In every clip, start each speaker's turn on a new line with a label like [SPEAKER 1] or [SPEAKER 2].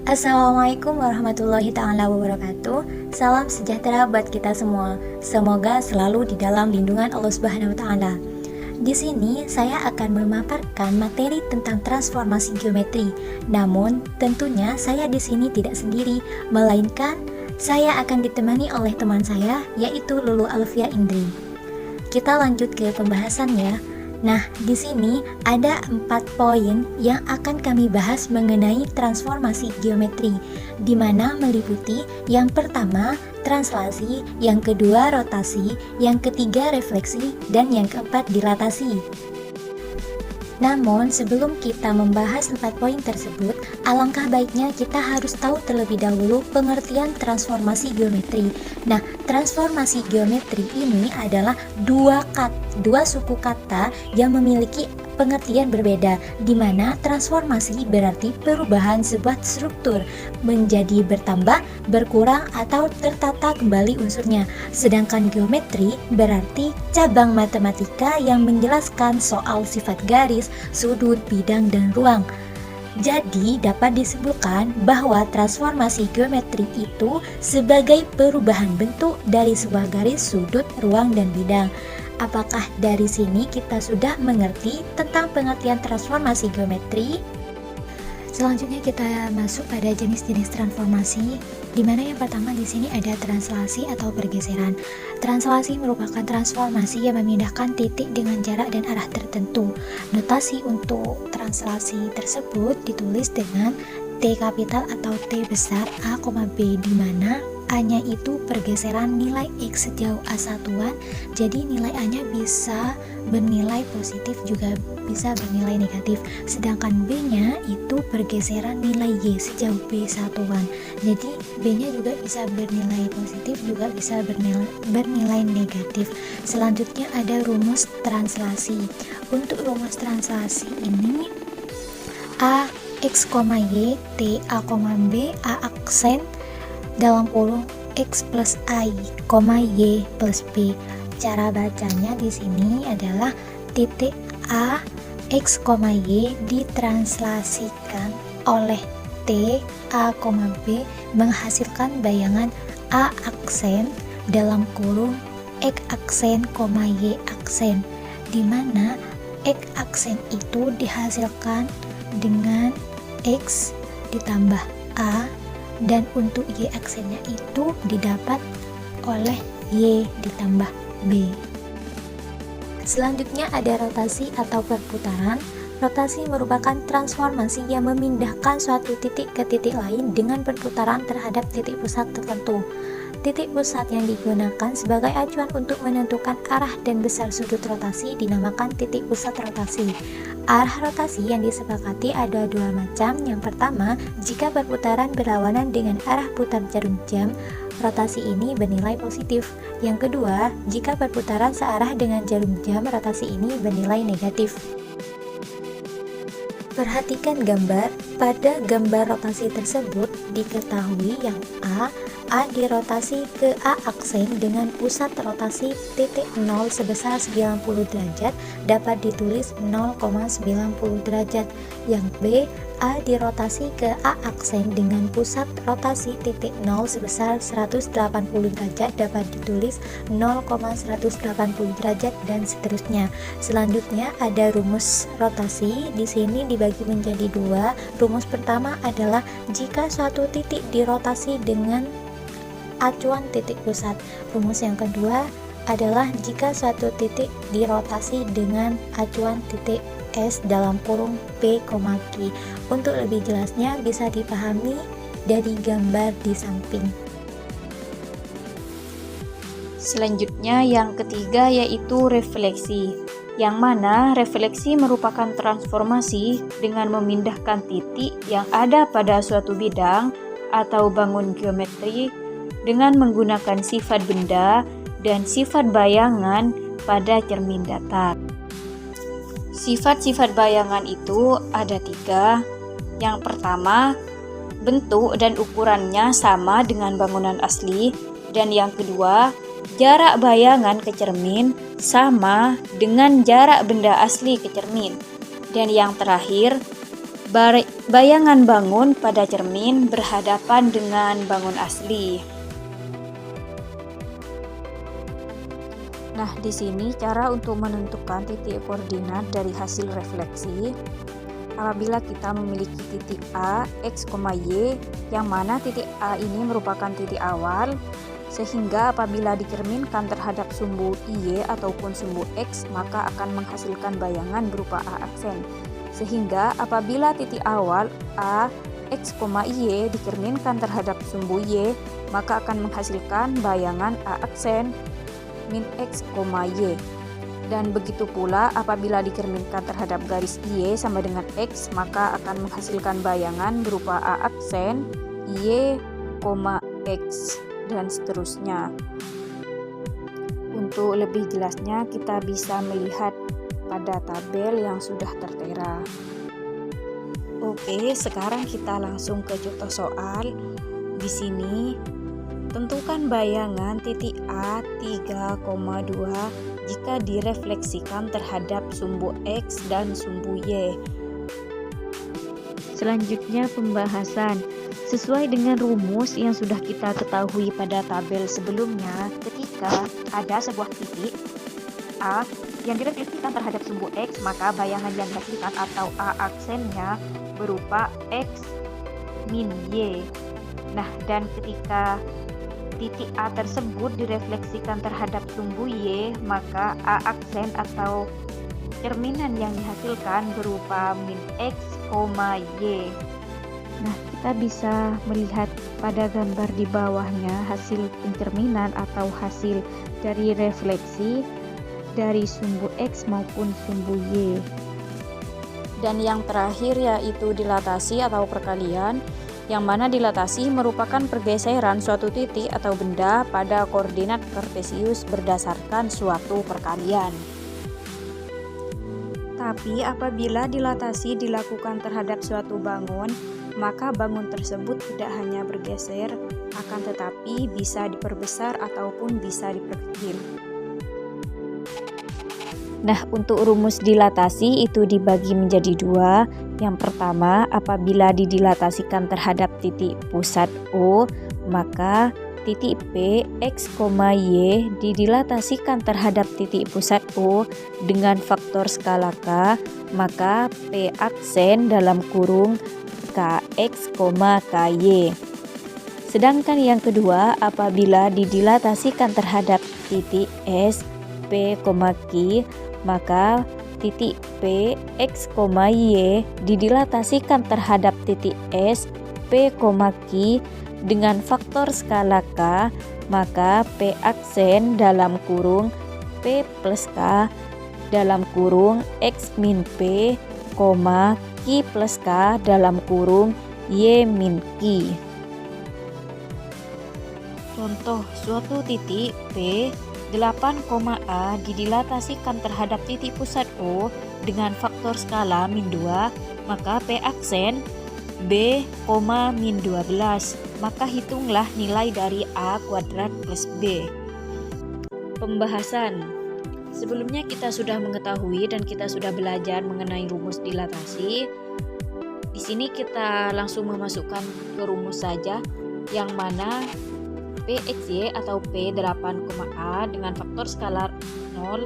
[SPEAKER 1] Assalamualaikum warahmatullahi ta'ala wabarakatuh. Salam sejahtera buat kita semua. Semoga selalu di dalam lindungan Allah Subhanahu wa taala. Di sini saya akan memaparkan materi tentang transformasi geometri. Namun, tentunya saya di sini tidak sendiri, melainkan saya akan ditemani oleh teman saya, yaitu Lulu Alfia Indri. Kita lanjut ke pembahasannya. Nah, di sini ada 4 poin yang akan kami bahas mengenai transformasi geometri, di mana meliputi yang pertama translasi, yang kedua rotasi, yang ketiga refleksi, dan yang keempat dilatasi. Namun, sebelum kita membahas 4 poin tersebut, alangkah baiknya kita harus tahu terlebih dahulu pengertian transformasi geometri. Nah, transformasi geometri ini adalah dua suku kata yang memiliki pengertian berbeda, di mana transformasi berarti perubahan sebuah struktur menjadi bertambah, berkurang, atau tertata kembali unsurnya. Sedangkan geometri berarti cabang matematika yang menjelaskan soal sifat garis, sudut, bidang, dan ruang. Jadi dapat disebutkan bahwa transformasi geometri itu sebagai perubahan bentuk dari sebuah garis, sudut, ruang, dan bidang. Apakah dari sini kita sudah mengerti tentang pengertian transformasi geometri? Selanjutnya kita masuk pada jenis-jenis transformasi, di mana yang pertama di sini ada translasi atau pergeseran. Translasi merupakan transformasi yang memindahkan titik dengan jarak dan arah tertentu. Notasi untuk translasi tersebut ditulis dengan T kapital atau T besar A, B, di mana A-nya itu pergeseran nilai X sejauh A satuan, jadi nilai A-nya bisa bernilai positif juga bisa bernilai negatif, sedangkan B-nya itu pergeseran nilai Y sejauh B satuan, jadi B-nya juga bisa bernilai positif juga bisa bernilai negatif. Selanjutnya ada rumus translasi. Untuk rumus translasi ini A X, Y, T, A, B, A aksen dalam kurung X plus I, Y plus B. Cara bacanya di sini adalah titik A, X, Y ditranslasikan oleh T, A, B menghasilkan bayangan A aksen dalam kurung X aksen, Y aksen, di mana X aksen itu dihasilkan dengan X ditambah A, dan untuk Y aksennya itu didapat oleh Y ditambah B. Selanjutnya ada rotasi atau perputaran. Rotasi merupakan transformasi yang memindahkan suatu titik ke titik lain dengan perputaran terhadap titik pusat tertentu. Titik pusat yang digunakan sebagai acuan untuk menentukan arah dan besar sudut rotasi dinamakan titik pusat rotasi. Arah rotasi yang disepakati ada dua macam. Yang pertama, jika perputaran berlawanan dengan arah putar jarum jam, rotasi ini bernilai positif. Yang kedua, jika perputaran searah dengan jarum jam, rotasi ini bernilai negatif. Perhatikan gambar. Pada gambar rotasi tersebut diketahui yang A dirotasi ke A aksen dengan pusat rotasi titik 0 sebesar 90 derajat dapat ditulis 0,90 derajat. Yang B, A dirotasi ke A aksen dengan pusat rotasi titik 0 sebesar 180 derajat dapat ditulis 0,180 derajat, dan seterusnya. Selanjutnya ada rumus rotasi. Di sini dibagi menjadi dua. Rumus pertama adalah jika suatu titik dirotasi dengan acuan titik pusat. Rumus yang kedua adalah jika suatu titik dirotasi dengan acuan titik S dalam kurung P, Q. Untuk lebih jelasnya bisa dipahami dari gambar di samping.
[SPEAKER 2] Selanjutnya yang ketiga yaitu refleksi, yang mana refleksi merupakan transformasi dengan memindahkan titik yang ada pada suatu bidang atau bangun geometri dengan menggunakan sifat benda dan sifat bayangan pada cermin datar. Sifat-sifat bayangan itu ada 3. Yang pertama, bentuk dan ukurannya sama dengan bangunan asli, dan yang kedua, jarak bayangan ke cermin sama dengan jarak benda asli ke cermin, dan yang terakhir, bayangan bangun pada cermin berhadapan dengan bangun asli. Nah, di sini cara untuk menentukan titik koordinat dari hasil refleksi. Apabila kita memiliki titik A, X, Y, yang mana titik A ini merupakan titik awal, sehingga apabila dicerminkan terhadap sumbu Y ataupun sumbu X, maka akan menghasilkan bayangan berupa A aksen. Sehingga apabila titik awal A, X, Y dicerminkan terhadap sumbu Y, maka akan menghasilkan bayangan A aksen min X, Y. Dan begitu pula apabila dicerminkan terhadap garis Y sama dengan X, maka akan menghasilkan bayangan berupa A aksen Y, X, dan seterusnya. Untuk lebih jelasnya kita bisa melihat pada tabel yang sudah tertera. Oke, sekarang kita langsung ke contoh soal. Di sini tentukan bayangan titik A 3,2 jika direfleksikan terhadap sumbu X dan sumbu Y. Selanjutnya pembahasan. Sesuai dengan rumus yang sudah kita ketahui pada tabel sebelumnya, ketika ada sebuah titik A yang direfleksikan terhadap sumbu X, maka bayangan yang dihasilkan atau A aksennya berupa X min Y. Nah, dan ketika titik A tersebut direfleksikan terhadap sumbu Y, maka A aksen atau cerminan yang dihasilkan berupa min X, Y. Nah, kita bisa melihat pada gambar di bawahnya hasil pencerminan atau hasil dari refleksi dari sumbu X maupun sumbu Y. Dan yang terakhir yaitu dilatasi atau perkalian, yang mana dilatasi merupakan pergeseran suatu titik atau benda pada koordinat kartesius berdasarkan suatu perkalian. Tapi apabila dilatasi dilakukan terhadap suatu bangun, maka bangun tersebut tidak hanya bergeser, akan tetapi bisa diperbesar ataupun bisa diperkecil. Nah, untuk rumus dilatasi itu dibagi menjadi dua. Yang pertama, apabila didilatasikan terhadap titik pusat O, maka titik P, X, Y didilatasikan terhadap titik pusat O dengan faktor skala K, maka P aksen dalam kurung Kx, Ky. Sedangkan yang kedua, apabila didilatasikan terhadap titik S, P, Q, maka titik P, X, Y didilatasikan terhadap titik S, P, Q dengan faktor skala K, maka P aksen dalam kurung P plus K dalam kurung X min P, Q plus K dalam kurung Y min Q. Contoh, suatu titik P 8, A didilatasikan terhadap titik pusat O dengan faktor skala min 2, maka P aksen B, min 12. Maka hitunglah nilai dari A kuadrat plus B. Pembahasan. Sebelumnya kita sudah mengetahui dan kita sudah belajar mengenai rumus dilatasi. Di sini kita langsung memasukkan ke rumus saja, yang mana PXY atau P8, A dengan faktor skala 0,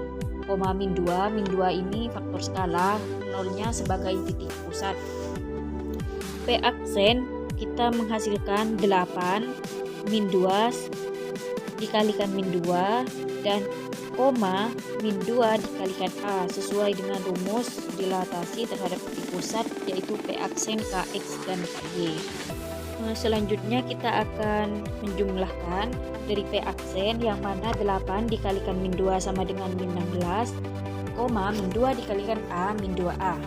[SPEAKER 2] min 2. Min 2 ini faktor skala, 0-nya sebagai titik pusat. P aksen kita menghasilkan 8 min 2 dikalikan min 2 dan koma min 2 dikalikan A sesuai dengan rumus dilatasi terhadap titik pusat, yaitu P aksen Kx dan Ky. Selanjutnya kita akan menjumlahkan dari P aksen, yang mana 8 dikalikan min 2 sama dengan min 16, min 2 dikalikan A min 2A.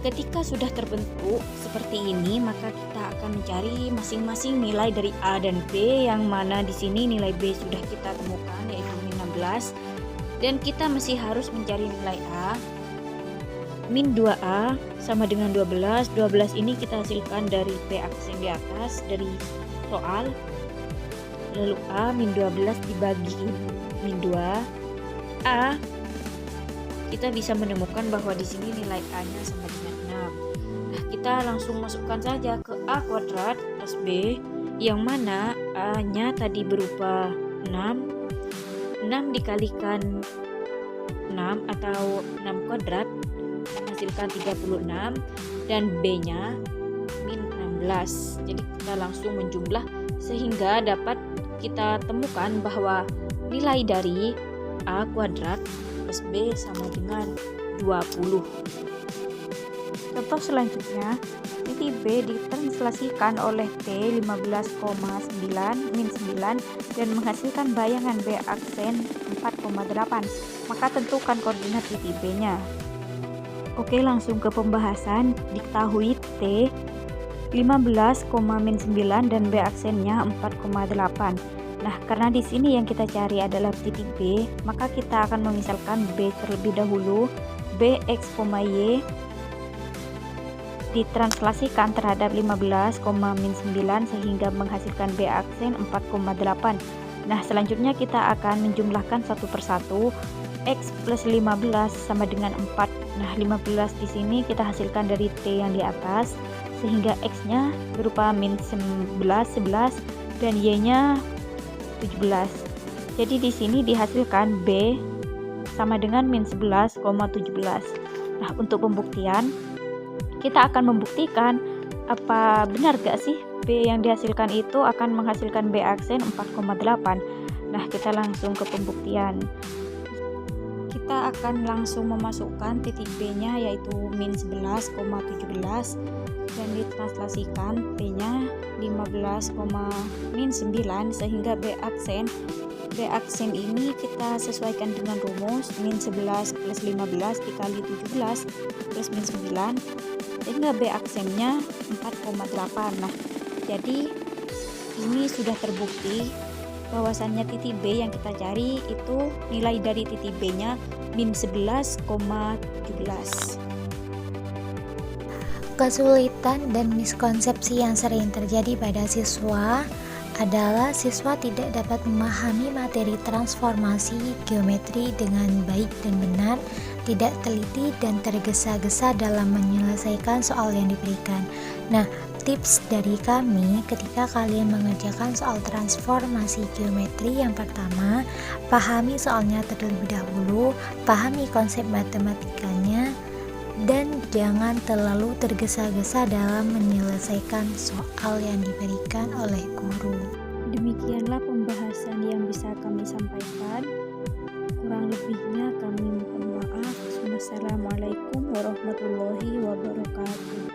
[SPEAKER 2] Ketika sudah terbentuk seperti ini, maka kita akan mencari masing-masing nilai dari A dan B, yang mana di sini nilai B sudah kita temukan yaitu min 16, dan kita masih harus mencari nilai A. Min 2A sama dengan 12. 12 ini kita hasilkan dari P aksen di atas dari soal. Lalu A min 12 dibagi min 2 A, kita bisa menemukan bahwa di sini nilai A-nya sama dengan 6. kita langsung masukkan saja ke A kuadrat plus B, yang mana A-nya tadi berupa 6 dikalikan 6 atau 6 kuadrat menghasilkan 36, dan B-nya min 16. Jadi kita langsung menjumlah sehingga dapat kita temukan bahwa nilai dari A kuadrat plus B sama dengan 20.
[SPEAKER 3] Contoh selanjutnya, titik B ditranslasikan oleh T 15,9 min 9 dan menghasilkan bayangan B aksen 4,8. Maka tentukan koordinat titik B-nya. Oke, langsung ke pembahasan. Diketahui T 15,min 9 dan B aksennya 4,8. Nah, karena di sini yang kita cari adalah titik B, maka kita akan memisalkan B terlebih dahulu. B x, y ditranslasikan terhadap 15,min 9 sehingga menghasilkan B aksen 4,8. Nah, selanjutnya kita akan menjumlahkan satu persatu. X plus 15 sama dengan 4. Nah, 15 di sini kita hasilkan dari T yang di atas, sehingga X-nya berupa min 11 dan Y-nya 17. Jadi di sini dihasilkan B sama dengan min 11,17. Nah, untuk pembuktian kita akan membuktikan apa benar gak sih B yang dihasilkan itu akan menghasilkan B aksen 4,8. Nah, kita langsung ke pembuktian. Kita akan langsung memasukkan titik B-nya yaitu min 11,17 dan ditranslasikan P-nya 15,min 9 sehingga B aksen ini kita sesuaikan dengan rumus min 11 plus 15 dikali 17 plus min 9 sehingga B aksennya 4,8. Nah, jadi ini sudah terbukti bahwasannya titik B yang kita cari itu nilai dari titik B-nya min 11,17.
[SPEAKER 1] Kesulitan dan miskonsepsi yang sering terjadi pada siswa adalah siswa tidak dapat memahami materi transformasi geometri dengan baik dan benar, tidak teliti dan tergesa-gesa dalam menyelesaikan soal yang diberikan. Nah, tips dari kami ketika kalian mengerjakan soal transformasi geometri, yang pertama, pahami soalnya terlebih dahulu, pahami konsep matematikanya, dan jangan terlalu tergesa-gesa dalam menyelesaikan soal yang diberikan oleh guru.
[SPEAKER 3] Demikianlah pembahasan yang bisa kami sampaikan. Kurang lebihnya kami mohon maaf. Wassalamualaikum warahmatullahi wabarakatuh.